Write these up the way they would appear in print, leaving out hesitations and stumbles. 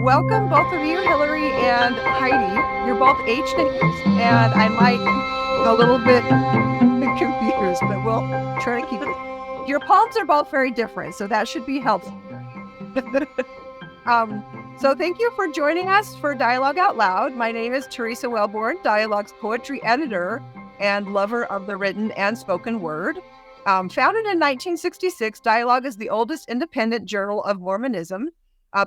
welcome both of you, Hilary and Heidi. You're both H names, and I might a little bit confused, but we'll try to keep it. Your poems are both very different, so that should be helpful. So thank you for joining us for Dialogue Out Loud. My name is Terresa Wellborn, Dialogue's poetry editor and lover of the written and spoken word. Founded in 1966, Dialogue is the oldest independent journal of Mormonism,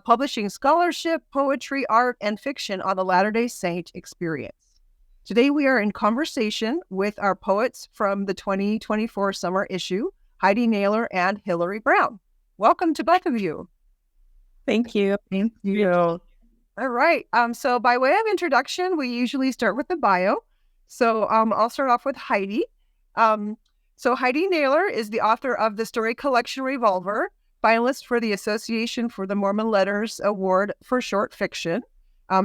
publishing scholarship, poetry, art, and fiction on the Latter-day Saint experience. Today, we are in conversation with our poets from the 2024 summer issue, Heidi Naylor and Hilary Brown. Welcome to both of you. Thank you. Thank you. All right. So by way of introduction, we usually start with the bio. So I'll start off with Heidi. So Heidi Naylor is the author of the story collection Revolver, finalist for the Association for the Mormon Letters Award for short fiction.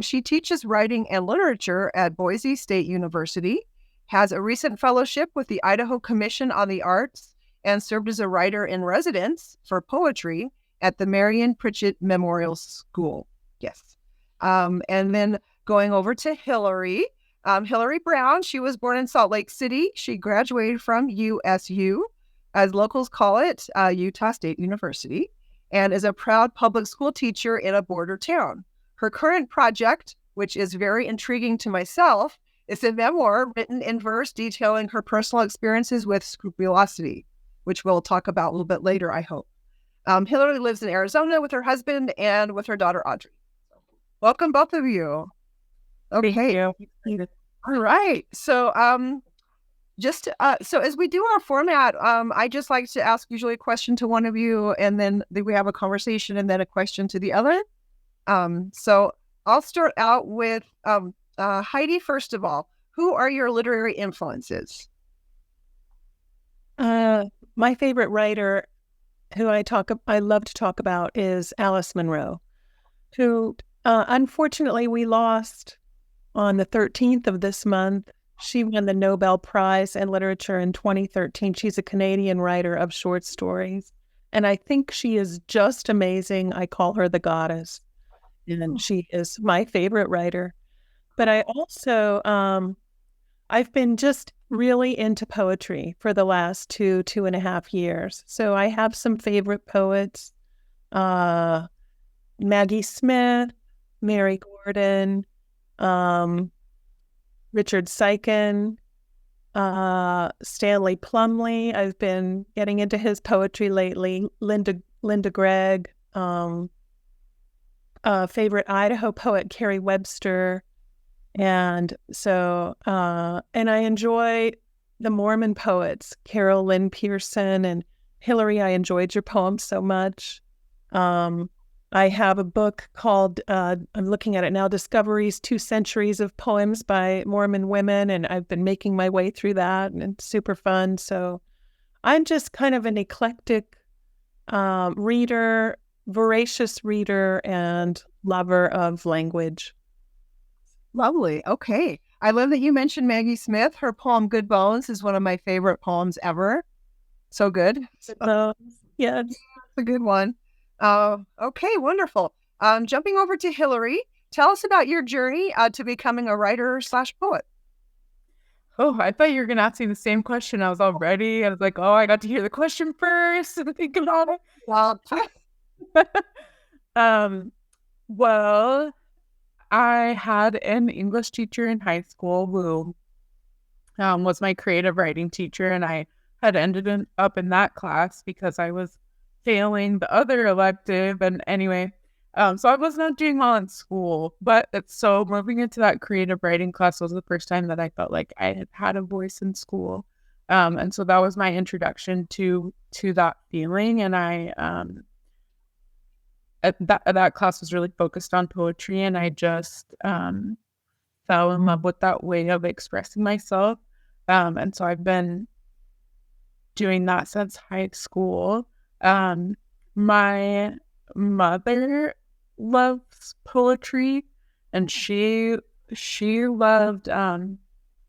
She teaches writing and literature at Boise State University, has a recent fellowship with the Idaho Commission on the Arts, and served as a writer in residence for poetry at the Marion Pritchett Memorial School. Yes. And then going over to Hilary. Hilary Brown, she was born in Salt Lake City. She graduated from USU, as locals call it, Utah State University, and is a proud public school teacher in a border town. Her current project, which is very intriguing to myself, is a memoir written in verse detailing her personal experiences with scrupulosity, which we'll talk about a little bit later, I hope. Hilary lives in Arizona with her husband and with her daughter, Audrey. Welcome, both of you. Okay. Thank you. All right. So, so as we do our format, I just like to ask usually a question to one of you, and then we have a conversation, and then a question to the other. So I'll start out with Heidi. First of all, who are your literary influences? My favorite writer, who I love to talk about, is Alice Munro, who unfortunately we lost on the 13th of this month. She won the Nobel Prize in Literature in 2013. She's a Canadian writer of short stories, and I think she is just amazing. I call her the goddess, and she is my favorite writer. But I also, I've been just really into poetry for the last 2.5 years. So I have some favorite poets, Maggie Smith, Mary Gordon, Richard Sykin, Stanley Plumley. I've been getting into his poetry lately. Linda Gregg, favorite Idaho poet, Carrie Webster. And so, and I enjoy the Mormon poets, Carol Lynn Pearson and Hilary. I enjoyed your poem so much. I have a book called, I'm looking at it now, Discoveries, 2 Centuries of Poems by Mormon Women, and I've been making my way through that, and it's super fun. So I'm just kind of an eclectic reader, voracious reader, and lover of language. Lovely. Okay. I love that you mentioned Maggie Smith. Her poem, Good Bones, is one of my favorite poems ever. So good. Yeah. It's a good one. Okay, wonderful. Jumping over to Hilary, tell us about your journey to becoming a writer/poet. Oh, I thought you were going to ask me the same question. I was all ready. I was like, oh, I got to hear the question first and think about it. Well, I had an English teacher in high school who was my creative writing teacher, and I had ended up in that class because I was failing the other elective. And anyway, so I was not doing well in school, but so moving into that creative writing class was the first time that I felt like I had a voice in school. And so that was my introduction to that feeling. And I that class was really focused on poetry, and I just fell in love with that way of expressing myself. And so I've been doing that since high school. My mother loves poetry, and she loved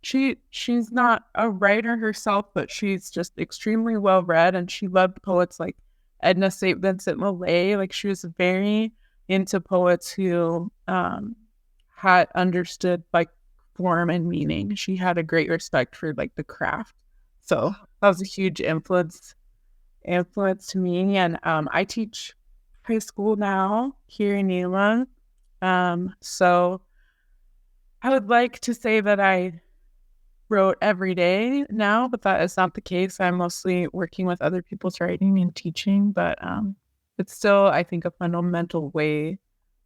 she's not a writer herself, but she's just extremely well read, and she loved poets like Edna St. Vincent Millay. Like, she was very into poets who had understood like form and meaning. She had a great respect for like the craft. So that was a huge influence to me. And I teach high school now here in Nela. So I would like to say that I wrote every day now, but that is not the case. I'm mostly working with other people's writing and teaching, but it's still, I think, a fundamental way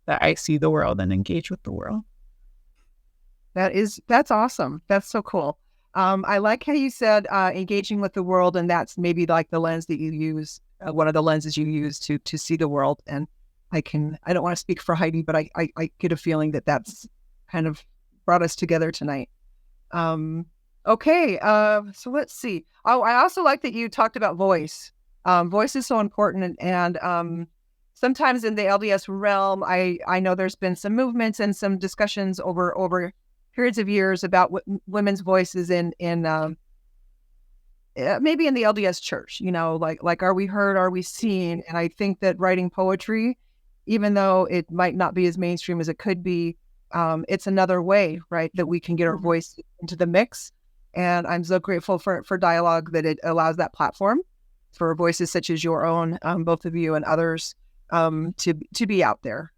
that I see the world and engage with the world. That's awesome. That's so cool. I like how you said engaging with the world, and that's maybe like the lens that you use, one of the lenses you use to see the world. And I don't want to speak for Heidi, but I get a feeling that that's kind of brought us together tonight. Okay, so let's see. Oh, I also like that you talked about voice. Voice is so important, and sometimes in the LDS realm, I know there's been some movements and some discussions over periods of years about women's voices in maybe in the LDS church. You know, like are we heard? Are we seen? And I think that writing poetry, even though it might not be as mainstream as it could be, it's another way, right, that we can get our voice into the mix. And I'm so grateful for dialogue that it allows that platform for voices such as your own, both of you and others, to be out there.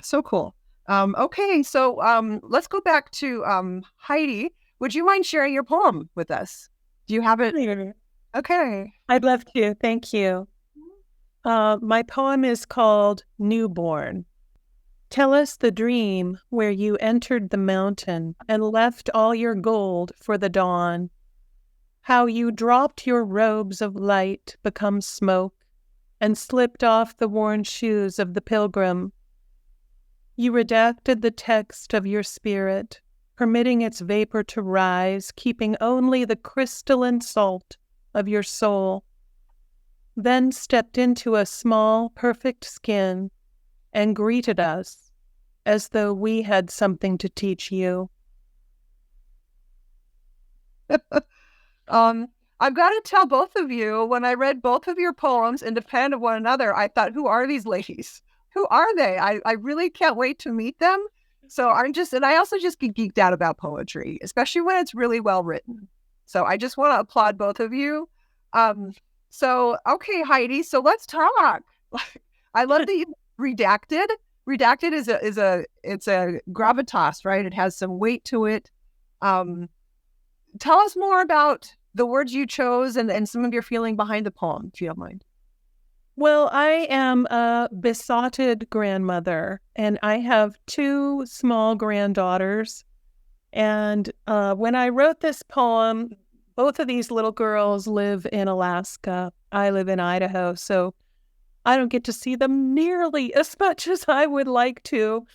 So cool. Okay, so let's go back to Heidi. Would you mind sharing your poem with us? Do you have it? Okay. I'd love to. Thank you. My poem is called Newborn. Tell us the dream where you entered the mountain and left all your gold for the dawn. How you dropped your robes of light become smoke and slipped off the worn shoes of the pilgrim. You redacted the text of your spirit, permitting its vapor to rise, keeping only the crystalline salt of your soul. Then stepped into a small, perfect skin and greeted us as though we had something to teach you. I've got to tell both of you, when I read both of your poems independent of one another, I thought, who are these ladies? Who are they? I really can't wait to meet them. So I also just get geeked out about poetry, especially when it's really well written. So I just want to applaud both of you. So, okay, Heidi, so let's talk. I love that you redacted. Redacted is a gravitas, right? It has some weight to it. Tell us more about the words you chose and some of your feeling behind the poem, if you don't mind. Well, I am a besotted grandmother, and I have 2 small granddaughters. And when I wrote this poem, both of these little girls live in Alaska. I live in Idaho, so I don't get to see them nearly as much as I would like to.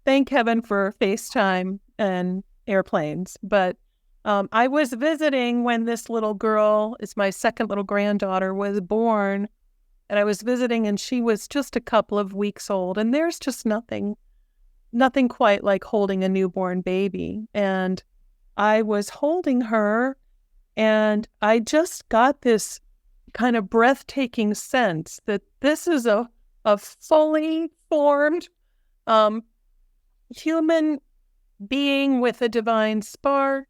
Thank heaven for FaceTime and airplanes. But I was visiting when this little girl, it's my second little granddaughter, was born. And I was visiting, and she was just a couple of weeks old. And there's just nothing quite like holding a newborn baby. And I was holding her, and I just got this kind of breathtaking sense that this is a fully formed human being with a divine spark.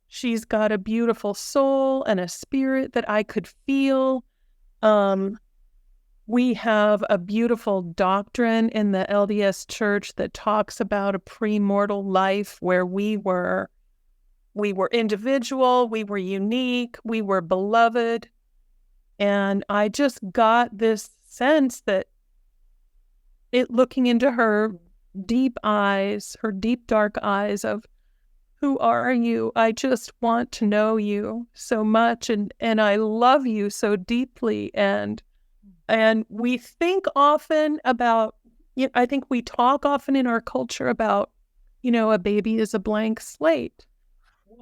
She's got a beautiful soul and a spirit that I could feel. We have a beautiful doctrine in the LDS Church that talks about a premortal life where we were individual, we were unique, we were beloved. And I just got this sense that looking into her deep eyes, her deep dark eyes of, who are you? I just want to know you so much, and I love you so deeply. And we think often about, I think we talk often in our culture about, a baby is a blank slate.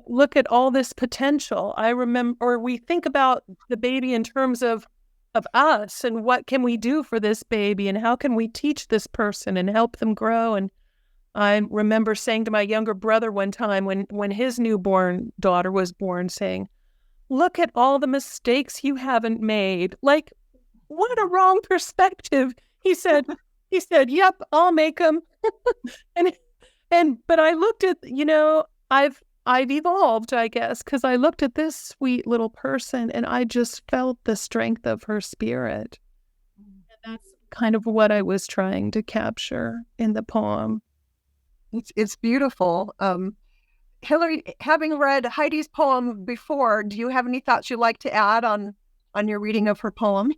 Look at all this potential. I remember, or we think about the baby in terms of us and what can we do for this baby and how can we teach this person and help them grow. And I remember saying to my younger brother one time when his newborn daughter was born, saying, look at all the mistakes you haven't made. Like, what a wrong perspective. He said, He said, "Yep, I'll make them." But I looked at, I've evolved, I guess, because I looked at this sweet little person and I just felt the strength of her spirit. And that's kind of what I was trying to capture in the poem. It's beautiful. Hilary, having read Heidi's poem before, do you have any thoughts you'd like to add on your reading of her poem?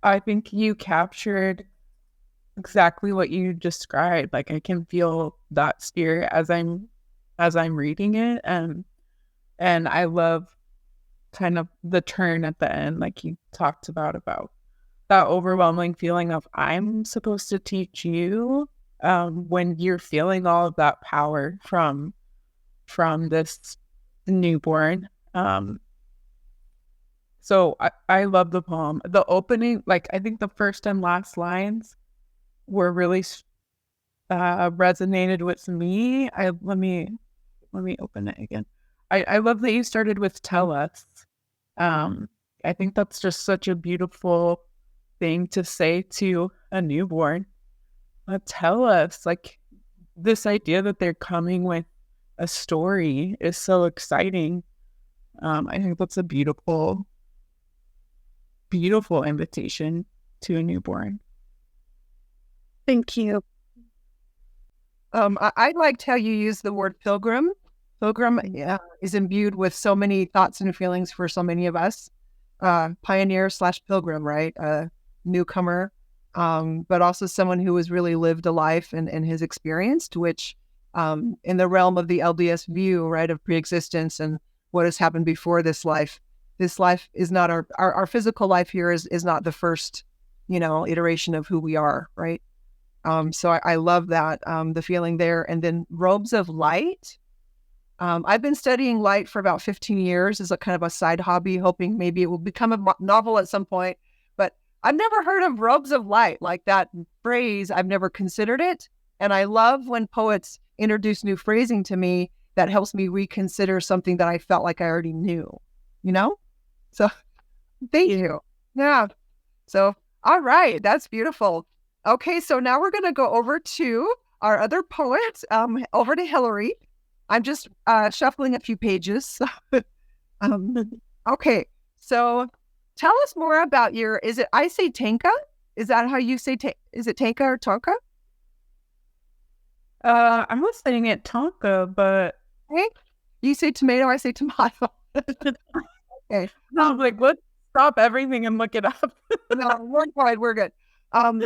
I think you captured exactly what you described. Like, I can feel that spirit as I'm reading it, and I love kind of the turn at the end, like you talked about that overwhelming feeling of I'm supposed to teach you, when you're feeling all of that power from this newborn. So I love the poem. The opening, like, I think the first and last lines were really resonated with me. Let me open it again. I love that you started with "tell us." I think that's just such a beautiful thing to say to a newborn. Tell us, like, this idea that they're coming with a story is so exciting. I think that's a beautiful invitation to a newborn. Thank you. I liked how you used the word pilgrim. Pilgrim is imbued with so many thoughts and feelings for so many of us. Pioneer/pilgrim, right? Newcomer, but also someone who has really lived a life and has experienced, which in the realm of the LDS view, right, of preexistence and what has happened before this life is not our physical life here is not the first, iteration of who we are, right? So I love that, the feeling there. And then robes of light. I've been studying light for about 15 years as a kind of a side hobby, hoping maybe it will become a novel at some point. But I've never heard of robes of light, like that phrase. I've never considered it. And I love when poets introduce new phrasing to me that helps me reconsider something that I felt like I already knew, So thank you. Yeah. So, all right. That's beautiful. Okay. So now we're going to go over to our other poet, over to Hilary. I'm just shuffling a few pages. Okay. So tell us more about I say Tanka? Is that how you say, is it Tanka or Tanka? I was saying it Tanka, but... Okay. You say tomato, I say tomato. Okay. No, I'm like, let's stop everything and look it up. No, we're fine. We're good. Tell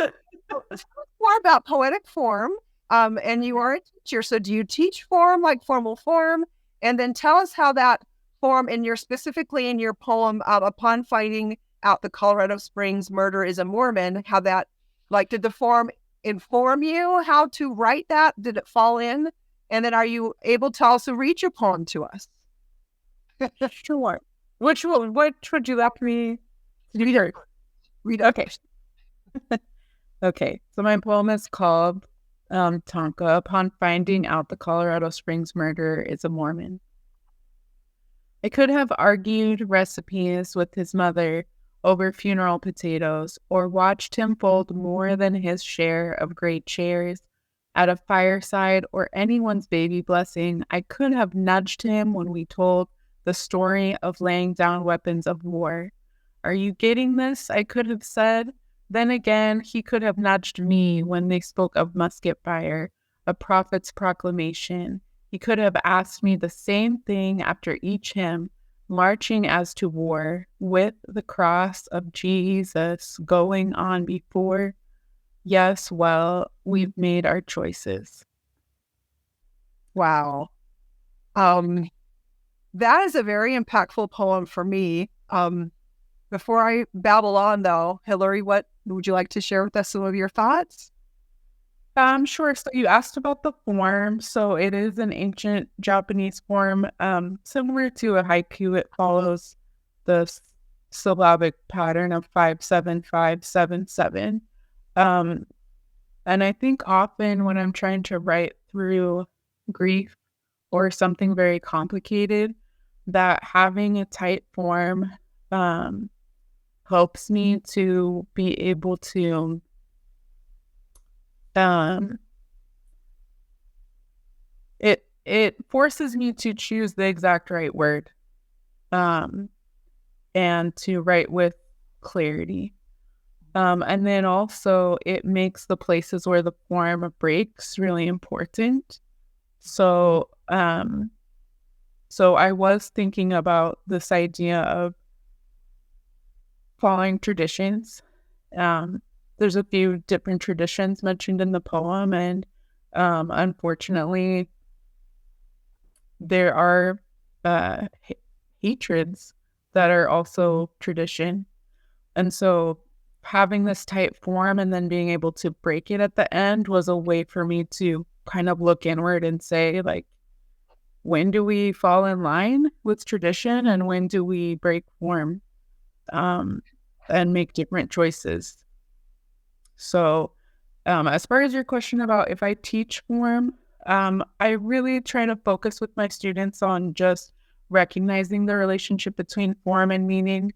us more about poetic form. And you are a teacher. So do you teach form, like formal form? And then tell us how that form specifically in your poem, upon finding out the Colorado Springs murder is a Mormon, how that, like, did the form inform you how to write that? Did it fall in? And then are you able to also read your poem to us? Sure. Which would you like me to read? Okay. Okay. So my poem is called Tanka, upon finding out the Colorado Springs murderer is a Mormon. I could have argued recipes with his mother over funeral potatoes, or watched him fold more than his share of great chairs at a fireside or anyone's baby blessing. I could have nudged him when we told the story of laying down weapons of war. Are you getting this? I could have said. Then again, he could have nudged me when they spoke of musket fire, a prophet's proclamation. He could have asked me the same thing after each hymn, marching as to war, with the cross of Jesus going on before. Yes, well, we've made our choices. Wow. That is a very impactful poem for me. Before I babble on, though, Hilary, what would you like to share with us some of your thoughts? Sure. So you asked about the form. So it is an ancient Japanese form, similar to a haiku. It follows the syllabic pattern of 5-7-5-7-7. And I think often when I'm trying to write through grief or something very complicated, that having a tight form helps me to be able to Um, it forces me to choose the exact right word, and to write with clarity. And then also it makes the places where the form breaks really important. So, so I was thinking about this idea of following traditions. There's a few different traditions mentioned in the poem, and unfortunately, there are hatreds that are also tradition. And so having this tight form and then being able to break it at the end was a way for me to kind of look inward and say, like, when do we fall in line with tradition and when do we break form, and make different choices? So as far as your question about if I teach form, I really try to focus with my students on just recognizing the relationship between form and meaning,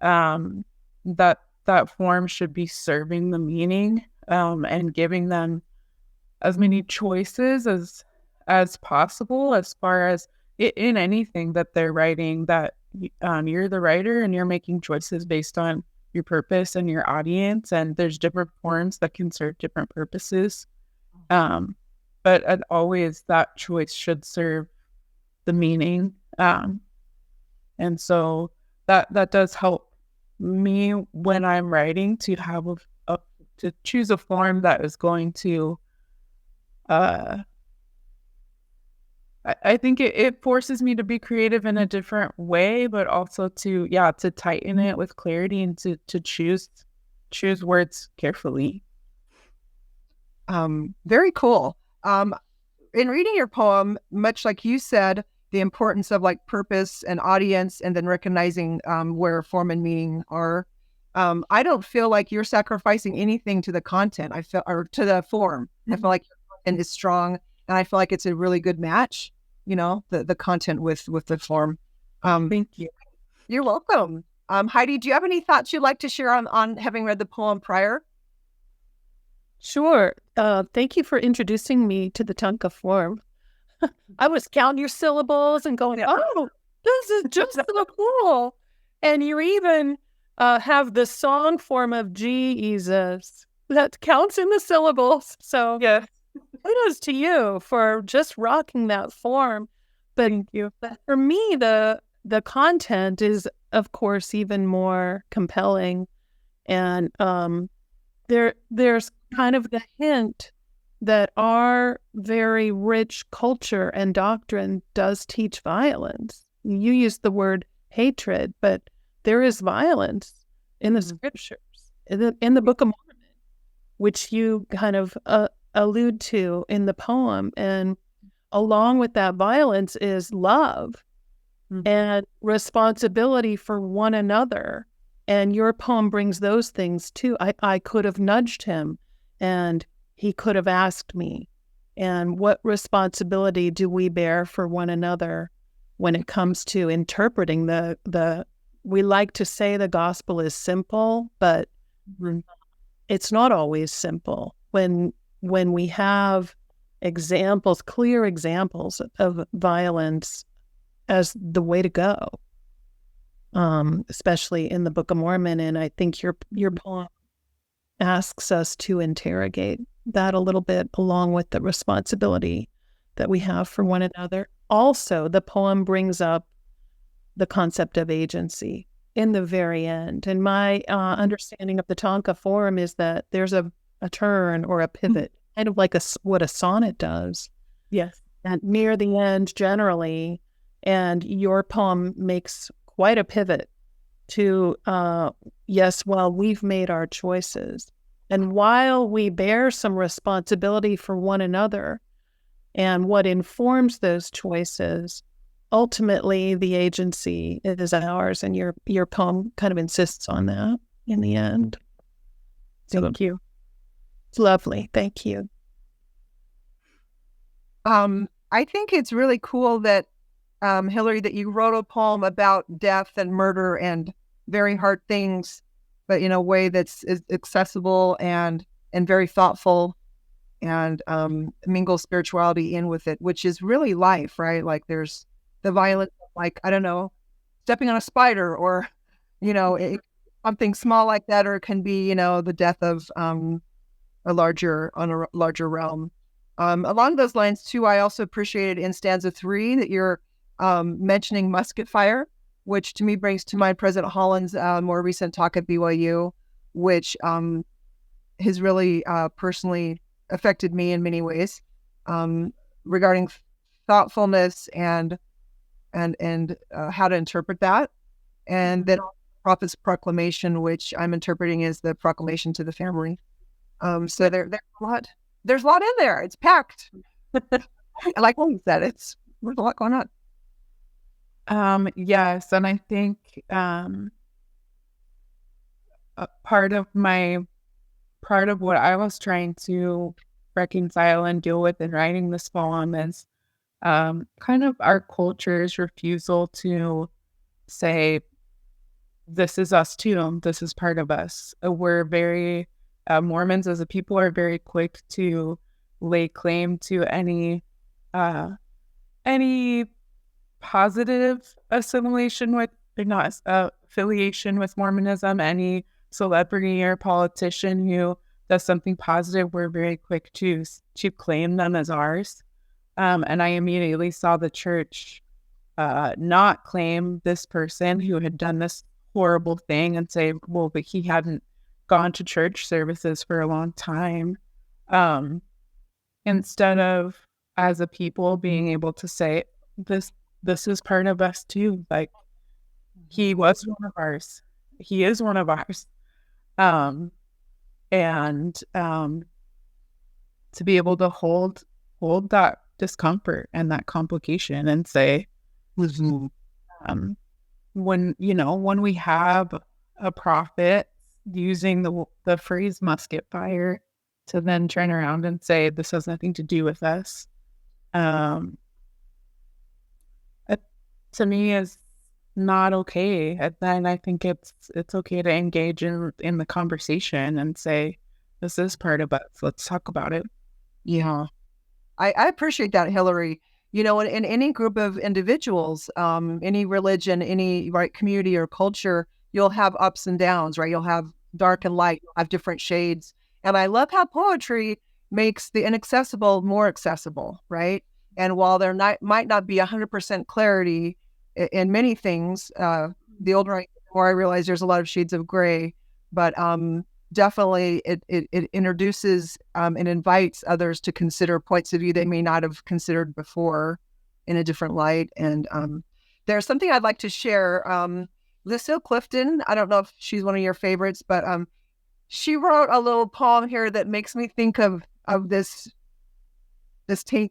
that form should be serving the meaning, and giving them as many choices as possible as far as in anything that they're writing, that you're the writer and you're making choices based on your purpose and your audience, and there's different forms that can serve different purposes. But always that choice should serve the meaning. And so that does help me when I'm writing to have to choose a form that is going to, I think it forces me to be creative in a different way, but also to tighten it with clarity and to choose words carefully. Very cool. In reading your poem, much like you said, the importance of like purpose and audience, and then recognizing where form and meaning are. I don't feel like you're sacrificing anything to the content. Or to the form. I feel like your content is strong, and I feel like it's a really good match. The content with the form. Thank you. You're welcome. Heidi, do you have any thoughts you'd like to share on having read the poem prior? Sure. Thank you for introducing me to the Tanka form. I was counting your syllables and going, oh, this is just so cool. And you even have the song form of Jesus that counts in the syllables. So Yeah. kudos to you for just rocking that form. But Thank you. for me, the content is, of course, even more compelling. And there's kind of the hint that our very rich culture and doctrine does teach violence. You use the word hatred, but there is violence in the scriptures, in the Book of Mormon, which you kind of allude to in the poem. And along with that violence is love and responsibility for one another. And your poem brings those things too. I could have nudged him, and he could have asked me, and what responsibility do we bear for one another when it comes to interpreting we like to say the gospel is simple, but it's not always simple. When we have clear examples of violence as the way to go, especially in the Book of Mormon. And I think your poem asks us to interrogate that a little bit, along with the responsibility that we have for one another. Also, the poem brings up the concept of agency in the very end. And my understanding of the Tanka form is that there's a turn or a pivot, kind of like what a sonnet does. Yes. And near the end, generally, and your poem makes quite a pivot to, yes, well, we've made our choices. And while we bear some responsibility for one another and what informs those choices, ultimately the agency is ours. And your poem kind of insists on that in the end. Thank you. It's lovely. Thank you. I think it's really cool that, Hilary, that you wrote a poem about death and murder and very hard things, but in a way that's accessible and very thoughtful. and mingle spirituality in with it, which is really life, right? Like there's the violence, like, I don't know, stepping on a spider, or, something small like that, or it can be, the death of a larger realm. Along those lines too, I also appreciated in stanza 3 that you're mentioning musket fire, which to me brings to mind President Holland's more recent talk at BYU, which has really personally affected me in many ways, regarding thoughtfulness and how to interpret that. And then prophet's proclamation, which I'm interpreting as the proclamation to the family. So there's a lot in there. It's packed. Like what you said, there's a lot going on. Yes, and I think part of what I was trying to reconcile and deal with in writing this poem is kind of our culture's refusal to say, this is us too, this is part of us. We're very, Mormons as a people are very quick to lay claim to any positive assimilation with, or not affiliation with Mormonism. Any celebrity or politician who does something positive, we're very quick to claim them as ours. And I immediately saw the church not claim this person who had done this horrible thing and say, well, but he hadn't gone to church services for a long time. Instead of, as a people, being able to say, this is part of us too. Like, he was one of ours. He is one of ours. And to be able to hold that discomfort and that complication and say, when we have a prophet using the phrase musket fire to then turn around and say, this has nothing to do with us, it, to me, is not okay. And then I think it's okay to engage in the conversation and say, this is part of us. Let's talk about it. Yeah. I appreciate that, Hilary. In any group of individuals, any religion, any community or culture, you'll have ups and downs, right? You'll have dark and light, you'll have different shades. And I love how poetry makes the inaccessible more accessible, right? And while there might not be 100% clarity in many things, the older I get, the more I realize there's a lot of shades of gray, but definitely it introduces and invites others to consider points of view they may not have considered before in a different light. And there's something I'd like to share. Lucille Clifton, I don't know if she's one of your favorites, but she wrote a little poem here that makes me think of this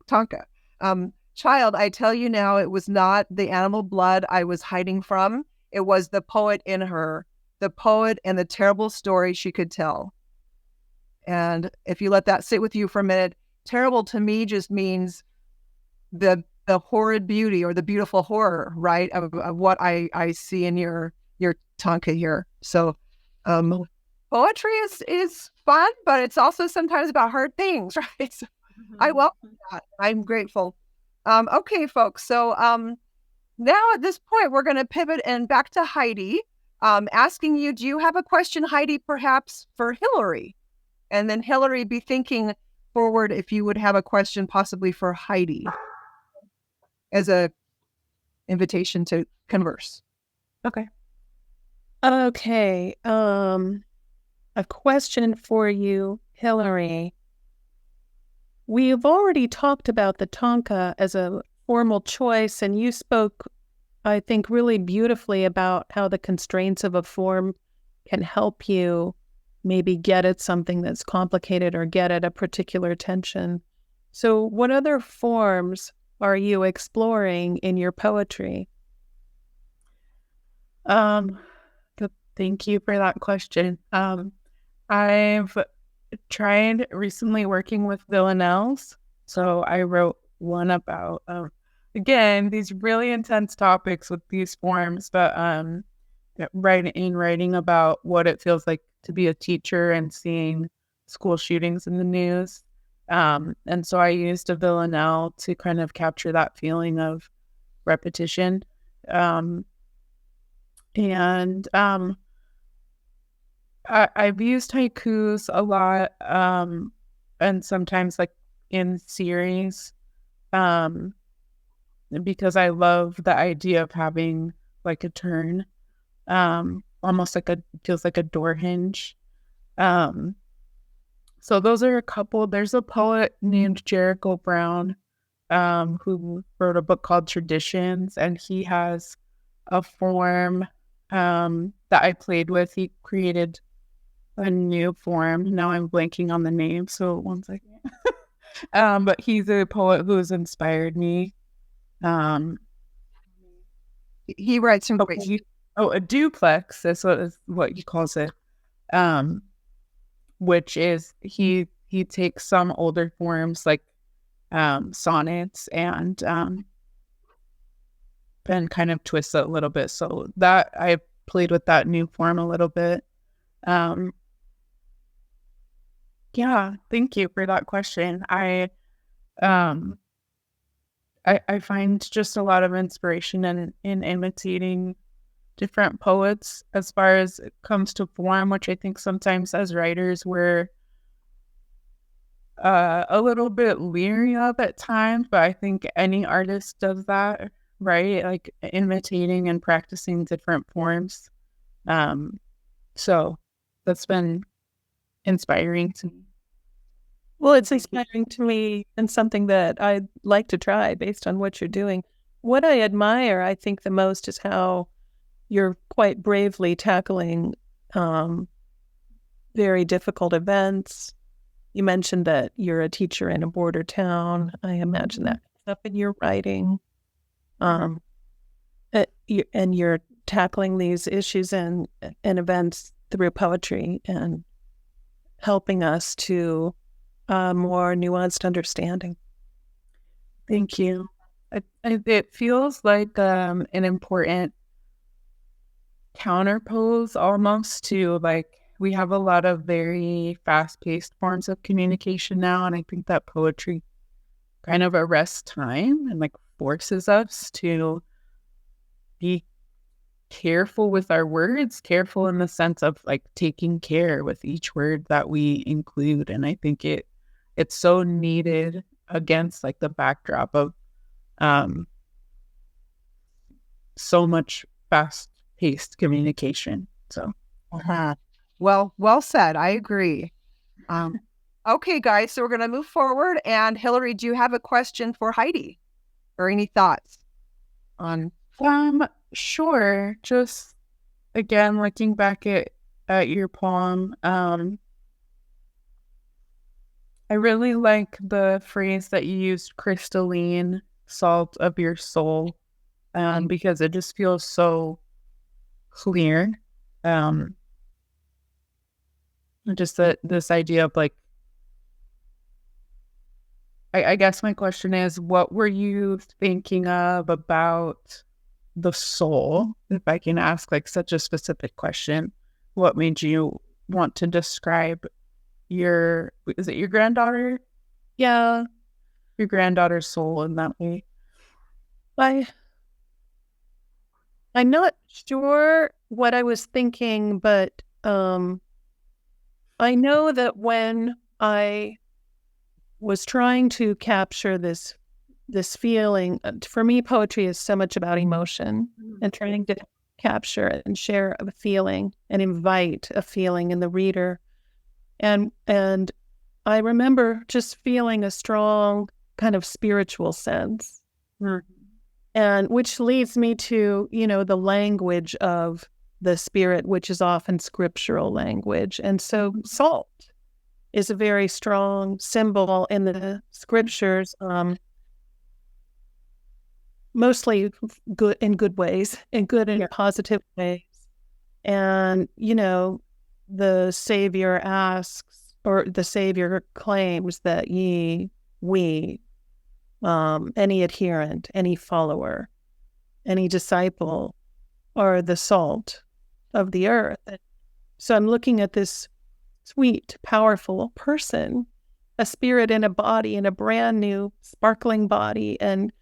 Tanka. Child, I tell you now, it was not the animal blood I was hiding from. It was the poet in her, the poet and the terrible story she could tell. And if you let that sit with you for a minute, terrible to me just means the horrid beauty or the beautiful horror, right, of what I see in your Tanka here. So poetry is fun, but it's also sometimes about hard things, right? So I welcome that. I'm grateful. Okay, folks. So now at this point, we're going to pivot and back to Heidi, asking you, do you have a question, Heidi, perhaps for Hilary? And then Hilary, be thinking forward if you would have a question possibly for Heidi as a invitation to converse. Okay. A question for you, Hilary. We've already talked about the Tanka as a formal choice, and you spoke, I think, really beautifully about how the constraints of a form can help you maybe get at something that's complicated or get at a particular tension. So what other forms are you exploring in your poetry? Thank you for that question. I've tried recently working with villanelles. So I wrote one about, again, these really intense topics with these forms, but writing about what it feels like to be a teacher and seeing school shootings in the news. And so I used a villanelle to kind of capture that feeling of repetition. And I've used haikus a lot, and sometimes like in series, because I love the idea of having like a turn, almost like feels like a door hinge. So those are a couple. There's a poet named Jericho Brown, who wrote a book called Traditions, and he has a form that I played with. He created a new form. Now I'm blanking on the name, so one second. But he's a poet who has inspired me. He writes some great. A duplex. That's what he calls it. Which is he takes some older forms like sonnets and kind of twists it a little bit. So that I played with that new form a little bit. Yeah, thank you for that question. I find just a lot of inspiration in imitating different poets as far as it comes to form, which I think sometimes as writers we're a little bit leery of at times, but I think any artist does that, right? Like imitating and practicing different forms. So that's been inspiring to me. Well, it's inspiring to me and something that I'd like to try based on what you're doing. What I admire, I think, the most is how you're quite bravely tackling very difficult events. You mentioned that you're a teacher in a border town. I imagine that comes up in your writing. And you're tackling these issues and events through poetry and helping us to more nuanced understanding. Thank you. It feels like an important counterpose almost to like we have a lot of very fast-paced forms of communication now, and I think that poetry kind of arrests time and like forces us to be careful with our words, careful in the sense of like taking care with each word that we include. And I think it's so needed against like the backdrop of so much fast-paced communication. So Well said. I agree. Okay, guys, so we're going to move forward. And Hilary, do you have a question for Heidi or any thoughts on? Sure. Just again, looking back at your poem, I really like the phrase that you used, crystalline salt of your soul, because it just feels so clear. Just this idea of like, I guess my question is, what were you thinking of about the soul? If I can ask like such a specific question, what made you want to describe is it your granddaughter? Yeah. Your granddaughter's soul in that way? I'm not sure what I was thinking, but I know that when I was trying to capture this feeling, for me, poetry is so much about emotion and trying to capture and share a feeling and invite a feeling in the reader. And I remember just feeling a strong kind of spiritual sense. And which leads me to, the language of the spirit, which is often scriptural language. And so salt is a very strong symbol in the scriptures, mostly good in good ways, in good and positive ways. And, the Savior asks, or the Savior claims that we, any adherent, any follower, any disciple are the salt of the earth. So I'm looking at this sweet, powerful person a spirit in a body, in a brand new sparkling body, and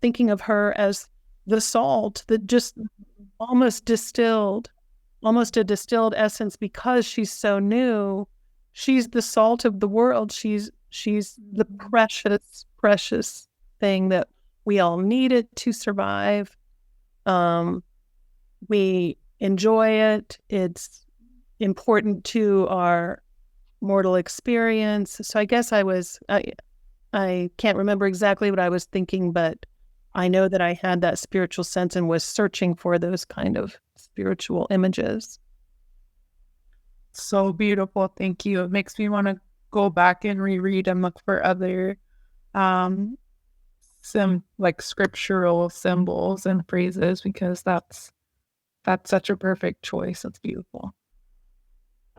thinking of her as the salt that just almost a distilled essence, because she's so new. She's the salt of the world. She's the precious, precious thing that we all needed to survive. We enjoy it. It's important to our mortal experience. So I guess I can't remember exactly what I was thinking, but I know that I had that spiritual sense and was searching for those kind of spiritual images. So beautiful. Thank you. It makes me want to go back and reread and look for other scriptural symbols and phrases, because that's such a perfect choice. It's beautiful.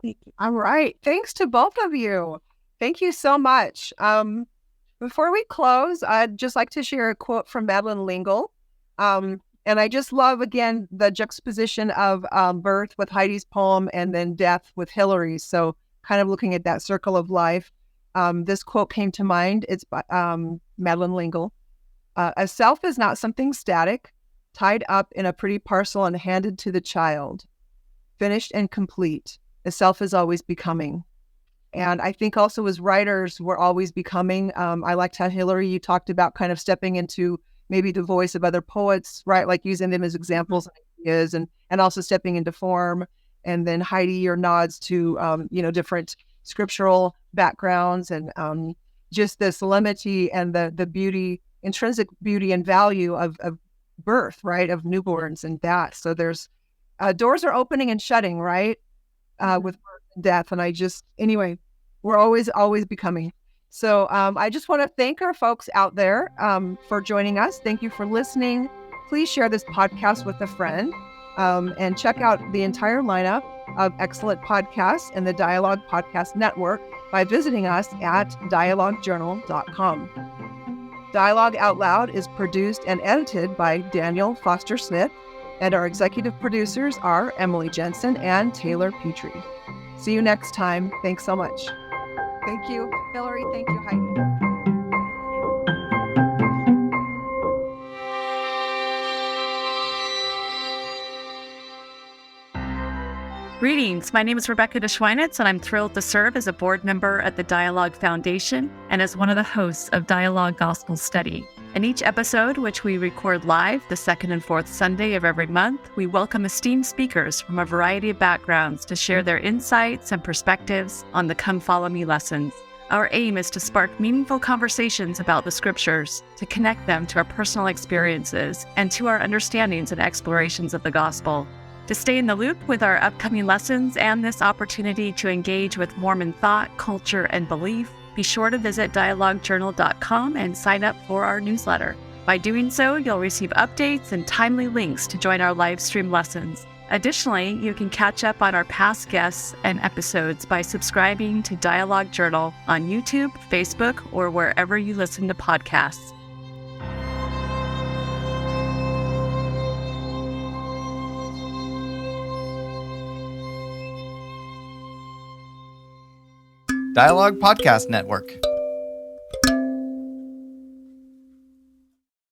Thank you. All right. Thanks to both of you. Thank you so much. Before we close, I'd just like to share a quote from Madeleine L'Engle. And I just love, again, the juxtaposition of birth with Heidi's poem and then death with Hilary's. So kind of looking at that circle of life. This quote came to mind. It's by Madeleine L'Engle. A self is not something static, tied up in a pretty parcel and handed to the child. Finished and complete. The self is always becoming. And I think also as writers, we're always becoming. I liked how, Hilary, you talked about kind of stepping into maybe the voice of other poets, right? Like using them as examples and ideas, and also stepping into form. And then Heidi, your nods to, different scriptural backgrounds, and just the solemnity and the beauty, intrinsic beauty and value of birth, right? Of newborns and that. So there's doors are opening and shutting, right? With birth and death. And we're always becoming. So I just want to thank our folks out there for joining us. Thank you for listening. Please share this podcast with a friend, and check out the entire lineup of excellent podcasts in the Dialogue Podcast Network by visiting us at dialoguejournal.com. Dialogue Out Loud is produced and edited by Daniel Foster Smith, and our executive producers are Emily Jensen and Taylor Petrie. See you next time. Thanks so much. Thank you, Hilary. Thank you, Heidi. Greetings. My name is Rebecca DeSchweinitz, and I'm thrilled to serve as a board member at the Dialogue Foundation and as one of the hosts of Dialogue Gospel Study. In each episode, which we record live the second and fourth Sunday of every month, we welcome esteemed speakers from a variety of backgrounds to share their insights and perspectives on the Come Follow Me lessons. Our aim is to spark meaningful conversations about the scriptures, to connect them to our personal experiences and to our understandings and explorations of the gospel. To stay in the loop with our upcoming lessons and this opportunity to engage with Mormon thought, culture, and belief, be sure to visit dialoguejournal.com and sign up for our newsletter. By doing so, you'll receive updates and timely links to join our live stream lessons. Additionally, you can catch up on our past guests and episodes by subscribing to Dialogue Journal on YouTube, Facebook, or wherever you listen to podcasts. Dialogue Podcast Network.